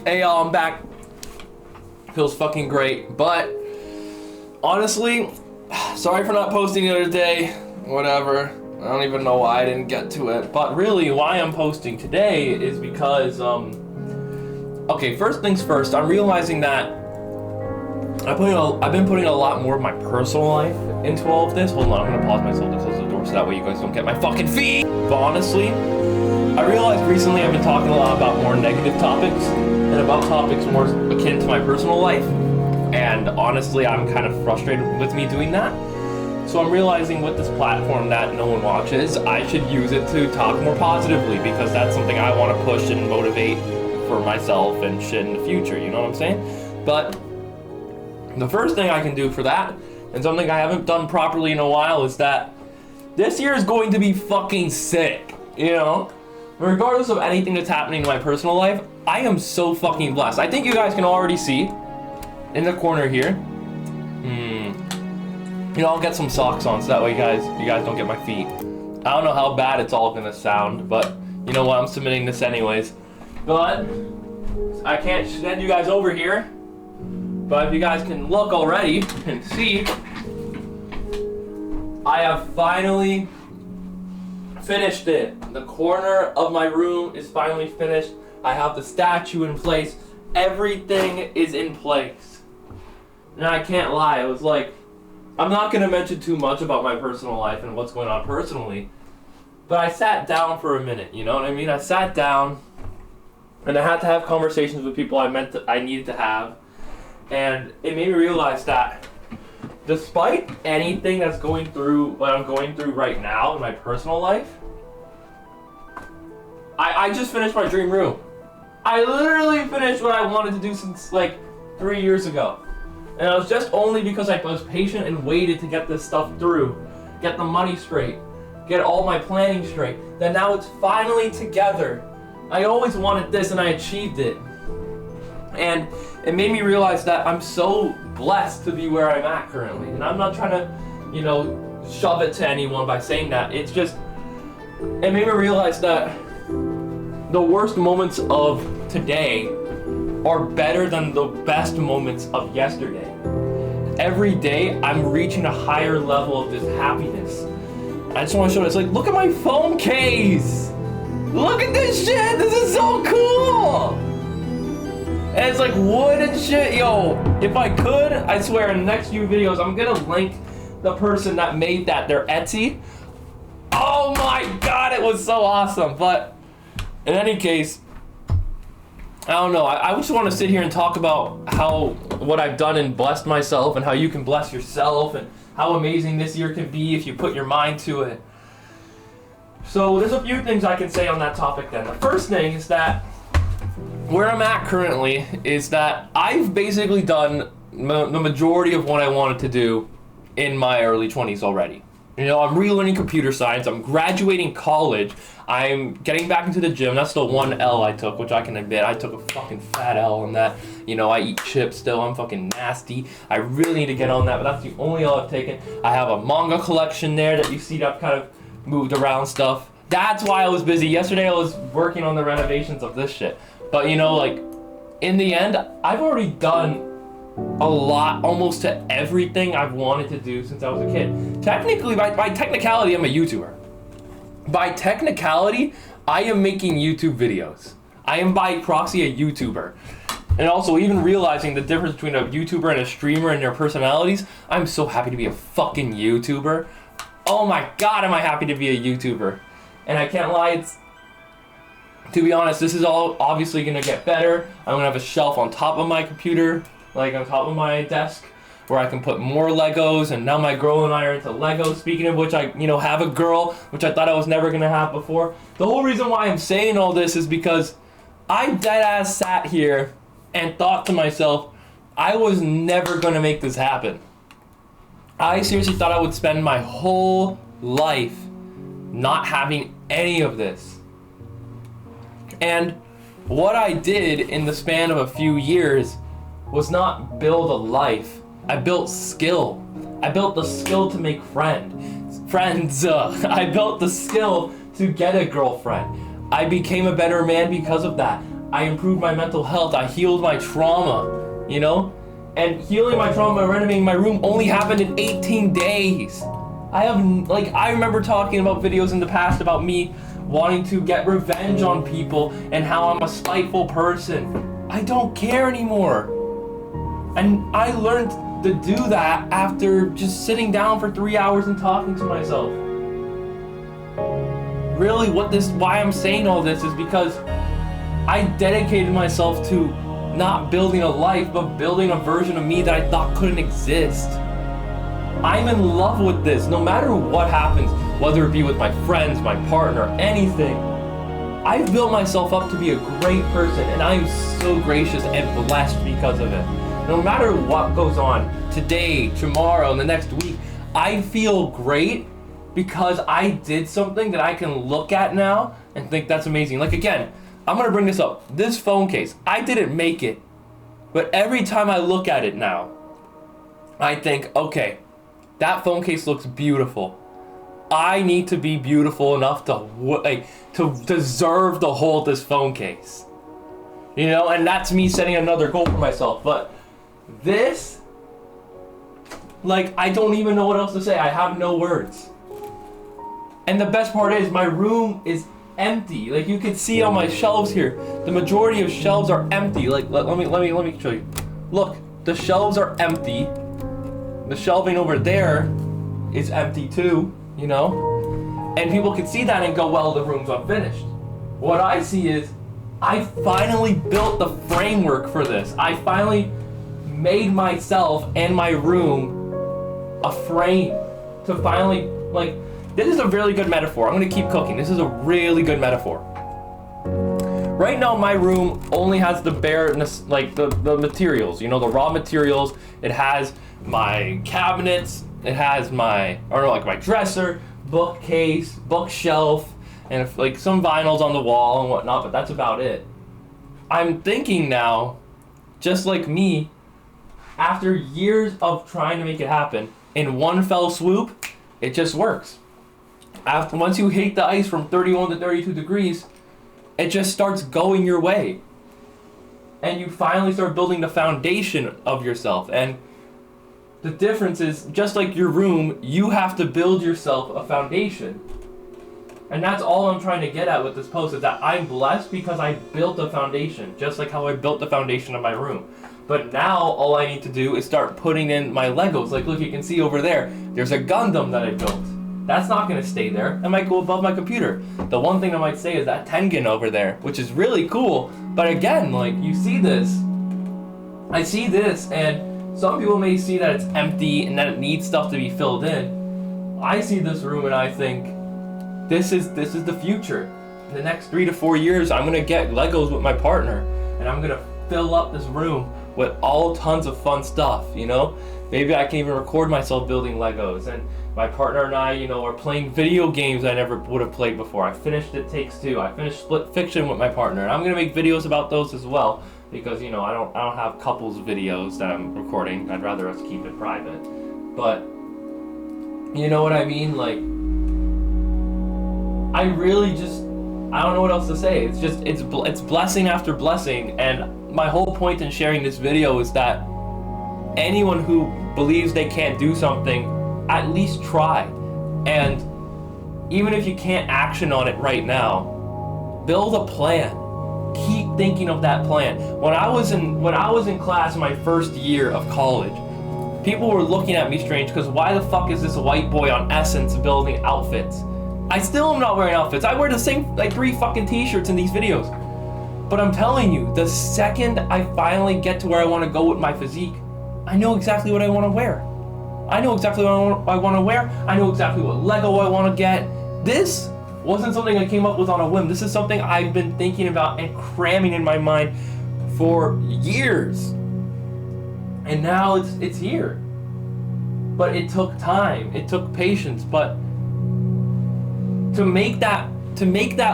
Hey y'all, I'm back. Feels fucking great, but honestly, sorry for not posting the other day. Whatever. I don't even know why I didn't get to it. But really, why I'm posting today is because, okay, first things first, I'm realizing that I've been putting a lot more of my personal life into all of this. Hold on, I'm gonna pause myself to close the door so that way you guys don't get my fucking feet. But honestly, I realized recently I've been talking a lot about more negative topics and about topics more akin to my personal life. And honestly, I'm kind of frustrated with me doing that. So I'm realizing with this platform that no one watches, I should use it to talk more positively because that's something I want to push and motivate for myself and shit in the future, you know what I'm saying? But the first thing I can do for that, and something I haven't done properly in a while, is that this year is going to be fucking sick, you know? Regardless of anything that's happening in my personal life, I am so fucking blessed. I think you guys can already see in the corner here. You know, I'll get some socks on so that way you guys don't get my feet. I don't know how bad it's all gonna sound, but you know what, I'm submitting this anyways. But I can't send you guys over here, but if you guys can look already and see, I have finally finished it. The corner of my room is finally finished. I have the statue in place. Everything is in place. And I can't lie, it was like, I'm not going to mention too much about my personal life and what's going on personally, but I sat down for a minute, you know what I mean? I sat down and I had to have conversations with people I needed to have, and it made me realize that despite anything that's going through what I'm going through right now in my personal life, I just finished my dream room. I literally finished what I wanted to do since like 3 years ago. And it was just only because I was patient and waited to get this stuff through, get the money straight, get all my planning straight, that now it's finally together. I always wanted this and I achieved it. And it made me realize that I'm so blessed to be where I'm at currently. And I'm not trying to, you know, shove it to anyone by saying that. It's just, it made me realize that the worst moments of today are better than the best moments of yesterday. Every day, I'm reaching a higher level of this happiness. I just want to show you, it's like, look at my phone case! Look at this shit! This is so cool! And it's like wood and shit. Yo, if I could, I swear in the next few videos, I'm gonna link the person that made that, their Etsy. Oh my god, it was so awesome. But in any case, I don't know, I just want to sit here and talk about what I've done and blessed myself and how you can bless yourself and how amazing this year can be if you put your mind to it. So there's a few things I can say on that topic then. The first thing is that where I'm at currently is that I've basically done the majority of what I wanted to do in my early 20s already. You know, I'm relearning computer science, I'm graduating college, I'm getting back into the gym. That's the one L I took, which I can admit, I took a fucking fat L on that. You know, I eat chips still, I'm fucking nasty. I really need to get on that, but that's the only L I've taken. I have a manga collection there that you see that I've kind of moved around stuff. That's why I was busy. Yesterday I was working on the renovations of this shit. But you know, like, in the end, I've already done a lot, almost to everything I've wanted to do since I was a kid. Technically, by technicality, I'm a YouTuber. By technicality, I am making YouTube videos. I am by proxy a YouTuber. And also, even realizing the difference between a YouTuber and a streamer and their personalities, I'm so happy to be a fucking YouTuber. Oh my god, am I happy to be a YouTuber. And I can't lie, to be honest, this is all obviously gonna get better. I'm gonna have a shelf on top of my computer, like on top of my desk, where I can put more Legos, and now my girl and I are into Legos. Speaking of which, I, you know, have a girl, which I thought I was never gonna have before. The whole reason why I'm saying all this is because I deadass sat here and thought to myself, I was never gonna make this happen. I seriously thought I would spend my whole life not having any of this. And what I did in the span of a few years was not build a life. I built skill. I built the skill to make friends. I built the skill to get a girlfriend. I became a better man because of that. I improved my mental health. I healed my trauma, you know? And healing my trauma and renovating my room only happened in 18 days. I remember talking about videos in the past about me wanting to get revenge on people and how I'm a spiteful person. I don't care anymore. And I learned to do that after just sitting down for 3 hours and talking to myself. Really, why I'm saying all this is because I dedicated myself to not building a life, but building a version of me that I thought couldn't exist. I'm in love with this, no matter what happens, whether it be with my friends, my partner, anything. I've built myself up to be a great person, and I am so gracious and blessed because of it. No matter what goes on today, tomorrow, and the next week, I feel great because I did something that I can look at now and think that's amazing. Like again, I'm gonna bring this up. This phone case, I didn't make it, but every time I look at it now, I think, okay, that phone case looks beautiful. I need to be beautiful enough to deserve to hold this phone case. You know, and that's me setting another goal for myself. But this, I don't even know what else to say. I have no words. And the best part is my room is empty. You can see on my shelves here, the majority of shelves are empty. Let me show you. Look, the shelves are empty. The shelving over there is empty too, you know? And people can see that and go, well, the room's unfinished. What I see is, I finally built the framework for this. I finally made myself and my room a frame to finally, this is a really good metaphor. I'm gonna keep cooking. This is a really good metaphor. Right now, my room only has the bareness, the materials, you know, the raw materials. It has my cabinets, it has my dresser, bookcase, bookshelf, and some vinyls on the wall and whatnot, but that's about it. I'm thinking now, just like me, after years of trying to make it happen, in one fell swoop, it just works. Once you heat the ice from 31 to 32 degrees, it just starts going your way. And you finally start building the foundation of yourself. And the difference is, just like your room, you have to build yourself a foundation. And that's all I'm trying to get at with this post, is that I'm blessed because I built a foundation, just like how I built the foundation of my room. But now all I need to do is start putting in my Legos. Look, you can see over there, there's a Gundam that I built. That's not going to stay there. It might go above my computer. The one thing I might say is that Tengen over there, which is really cool. But again, you see this. I see this, and some people may see that it's empty and that it needs stuff to be filled in. I see this room and I think, this is the future. In the next 3 to 4 years, I'm going to get Legos with my partner, and I'm going to fill up this room with all tons of fun stuff, you know? Maybe I can even record myself building Legos, and my partner and I, you know, are playing video games I never would have played before. I finished It Takes Two. I finished Split Fiction with my partner, and I'm gonna make videos about those as well, because, you know, I don't have couples videos that I'm recording. I'd rather us keep it private. But you know what I mean? I really just, I don't know what else to say. It's just, it's blessing after blessing, and my whole point in sharing this video is that anyone who believes they can't do something, at least try. And even if you can't action on it right now, build a plan. Keep thinking of that plan. When I was in class in my first year of college, people were looking at me strange because why the fuck is this white boy on Essence building outfits? I still am not wearing outfits. I wear the same 3 fucking t-shirts in these videos. But I'm telling you, the second I finally get to where I want to go with my physique, I know exactly what I want to wear. I know exactly what I want to wear. I know exactly what Lego I want to get. This wasn't something I came up with on a whim. This is something I've been thinking about and cramming in my mind for years. And now it's here. But it took time. It took patience. But to make that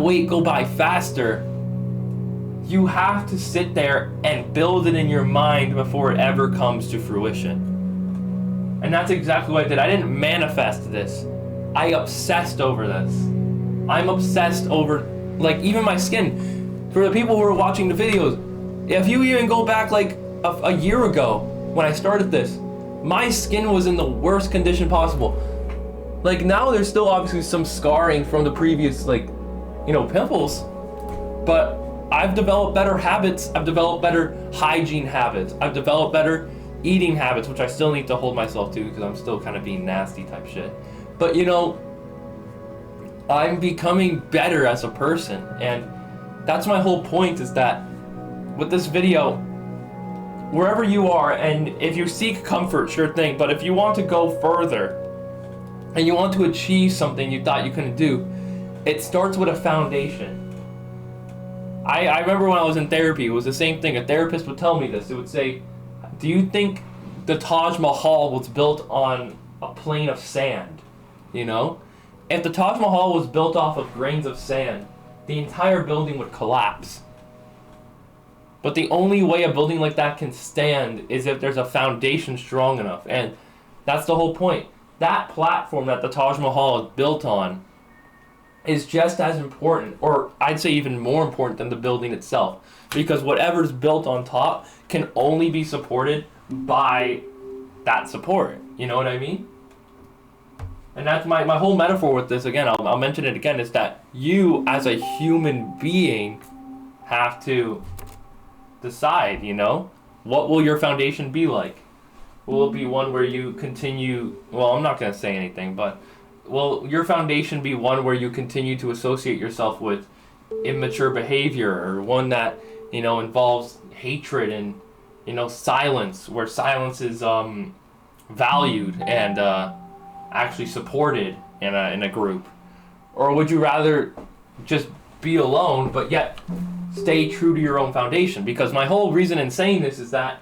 wait go by faster, you have to sit there and build it in your mind before it ever comes to fruition. And that's exactly what I did. I didn't manifest this. I obsessed over this. I'm obsessed over, even my skin. For the people who are watching the videos, if you even go back like a year ago when I started this, my skin was in the worst condition possible. Like now there's still obviously some scarring from the previous pimples, but I've developed better habits, I've developed better hygiene habits, I've developed better eating habits, which I still need to hold myself to because I'm still kind of being nasty type shit. But I'm becoming better as a person, and that's my whole point, is that with this video, wherever you are, and if you seek comfort, sure thing, but if you want to go further and you want to achieve something you thought you couldn't do, it starts with a foundation. I remember when I was in therapy, it was the same thing. A therapist would tell me this. It would say, do you think the Taj Mahal was built on a plane of sand? If the Taj Mahal was built off of grains of sand, the entire building would collapse. But the only way a building like that can stand is if there's a foundation strong enough. And that's the whole point. That platform that the Taj Mahal is built on is just as important, or I'd say even more important than the building itself. Because whatever's built on top can only be supported by that support. You know what I mean? And that's my whole metaphor with this, again, I'll mention it again, is that you as a human being have to decide, what will your foundation be like? Will it be one where you continue, well, I'm not going to say anything, but will your foundation be one where you continue to associate yourself with immature behavior, or one that, involves hatred and, silence, where silence is valued and actually supported in a group? Or would you rather just be alone, but yet stay true to your own foundation? Because my whole reason in saying this is that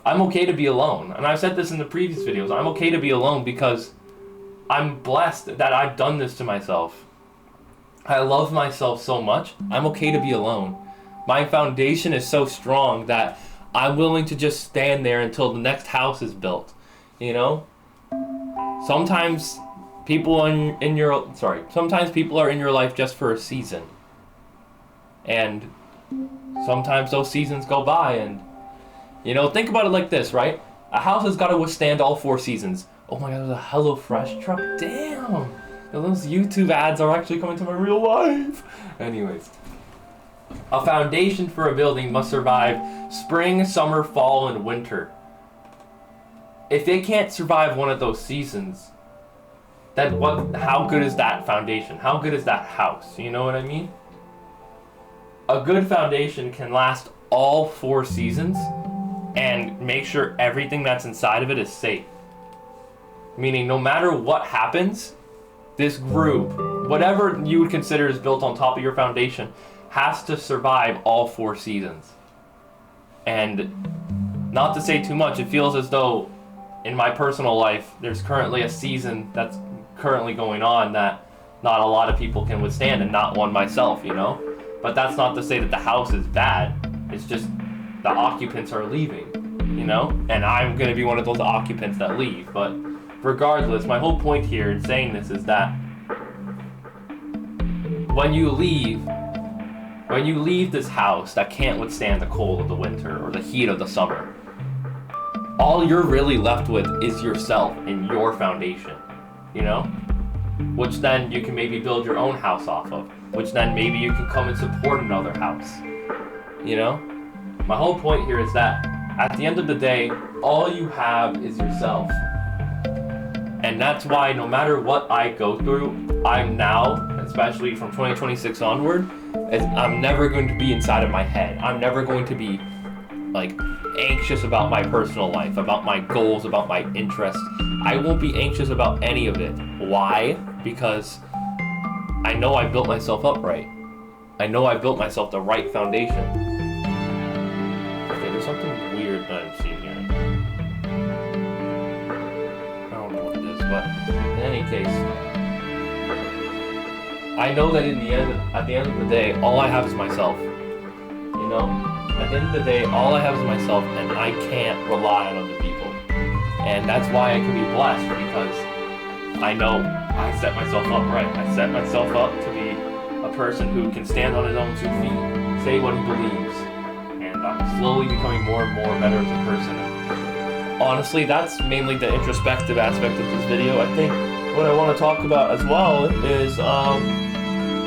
I'm okay to be alone. And I've said this in the previous videos. I'm okay to be alone because I'm blessed that I've done this to myself. I love myself so much. I'm okay to be alone. My foundation is so strong that I'm willing to just stand there until the next house is built. Sometimes people sometimes people are in your life just for a season. And sometimes those seasons go by, and think about it like this, right? A house has got to withstand all 4 seasons. Oh my god, there's a HelloFresh truck. Damn! Those YouTube ads are actually coming to my real life. Anyways. A foundation for a building must survive spring, summer, fall, and winter. If it can't survive one of those seasons, then how good is that foundation? How good is that house? You know what I mean? A good foundation can last all 4 seasons and make sure everything that's inside of it is safe. Meaning, no matter what happens, this group, whatever you would consider is built on top of your foundation, has to survive all 4 seasons. And not to say too much, it feels as though in my personal life, there's currently a season that's currently going on that not a lot of people can withstand, and not one myself, But that's not to say that the house is bad. It's just the occupants are leaving, And I'm going to be one of those occupants that leave. But regardless, my whole point here in saying this is that when you leave this house that can't withstand the cold of the winter or the heat of the summer, all you're really left with is yourself and your foundation, Which then you can maybe build your own house off of, which then maybe you can come and support another house, My whole point here is that at the end of the day, all you have is yourself. And that's why no matter what I go through, I'm now, especially from 2026 onward, I'm never going to be inside of my head. I'm never going to be anxious about my personal life, about my goals, about my interests. I won't be anxious about any of it. Why? Because I know I built myself up right. I know I built myself the right foundation. Okay, there's something weird that I'm seeing here. I don't know what it is, but in any case, I know that at the end of the day, all I have is myself. At the end of the day, all I have is myself, and I can't rely on other people. And that's why I can be blessed, because I know I set myself up right. I set myself up to be a person who can stand on his own 2 feet, say what he believes, and I'm slowly becoming more and more better as a person. And honestly, that's mainly the introspective aspect of this video. I think what I want to talk about as well is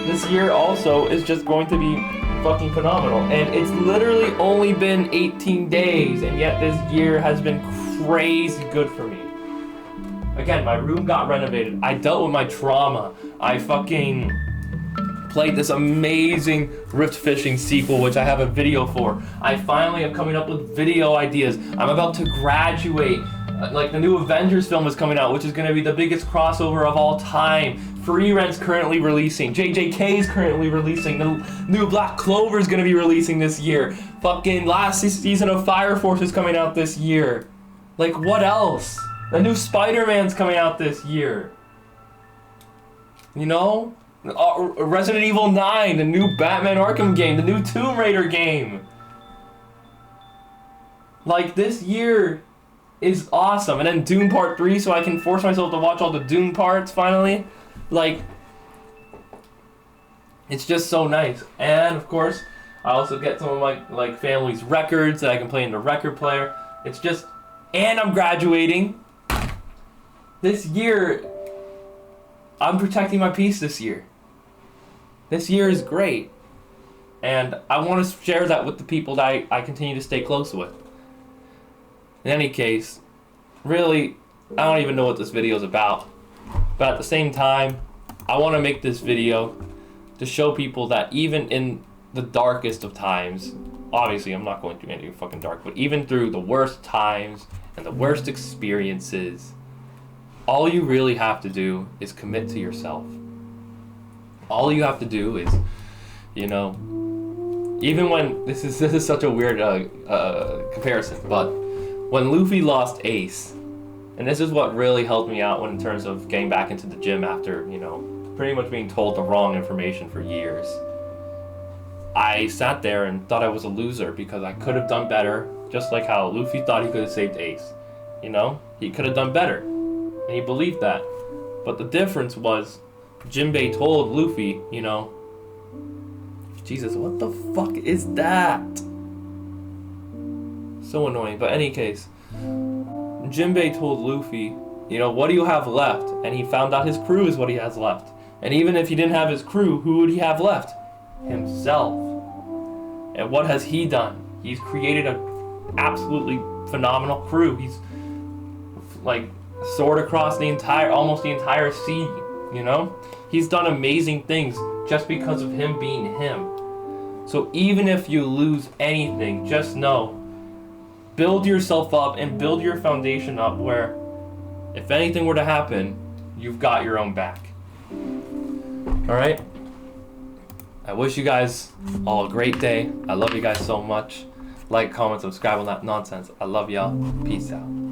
this year also is just going to be fucking phenomenal, and it's literally only been 18 days, and yet this year has been crazy good for me. Again, my room got renovated. I dealt with my trauma. I fucking played this amazing Rift Fishing sequel, which I have a video for. I finally am coming up with video ideas. I'm about to graduate. Like, the new Avengers film is coming out, which is going to be the biggest crossover of all time. Free Rent's currently releasing. JJK is currently releasing. The new Black Clover is going to be releasing this year. Fucking last season of Fire Force is coming out this year. Like, what else? The new Spider-Man's coming out this year. You know? Resident Evil 9, the new Batman Arkham game, the new Tomb Raider game. Like, this year is awesome. And then Doom Part 3, so I can force myself to watch all the Doom parts finally. Like, it's just so nice. And of course, I also get some of my family's records that I can play in the record player. It's just, and I'm graduating. This year, I'm protecting my peace this year. This year is great. And I want to share that with the people that I continue to stay close with. In any case, really, I don't even know what this video is about. But at the same time, I want to make this video to show people that even in the darkest of times, obviously I'm not going through anything fucking dark, but even through the worst times and the worst experiences, all you really have to do is commit to yourself. All you have to do is, you know, even when, this is such a weird comparison, but when Luffy lost Ace, and this is what really helped me out in terms of getting back into the gym after, you know, pretty much being told the wrong information for years. I sat there and thought I was a loser because I could have done better, just like how Luffy thought he could have saved Ace. You know, he could have done better, and he believed that. But the difference was, Jinbei told Luffy, you know, Jesus, what the fuck is that? So annoying, but any case, Jinbei told Luffy, you know, what do you have left? And he found out his crew is what he has left. And even if he didn't have his crew, who would he have left? Himself. And what has he done? He's created an absolutely phenomenal crew. He's like soared across almost the entire sea, you know? He's done amazing things just because of him being him. So even if you lose anything, just know, build yourself up and build your foundation up where if anything were to happen, you've got your own back. Alright? I wish you guys all a great day. I love you guys so much. Like, comment, subscribe on that nonsense. I love y'all. Peace out.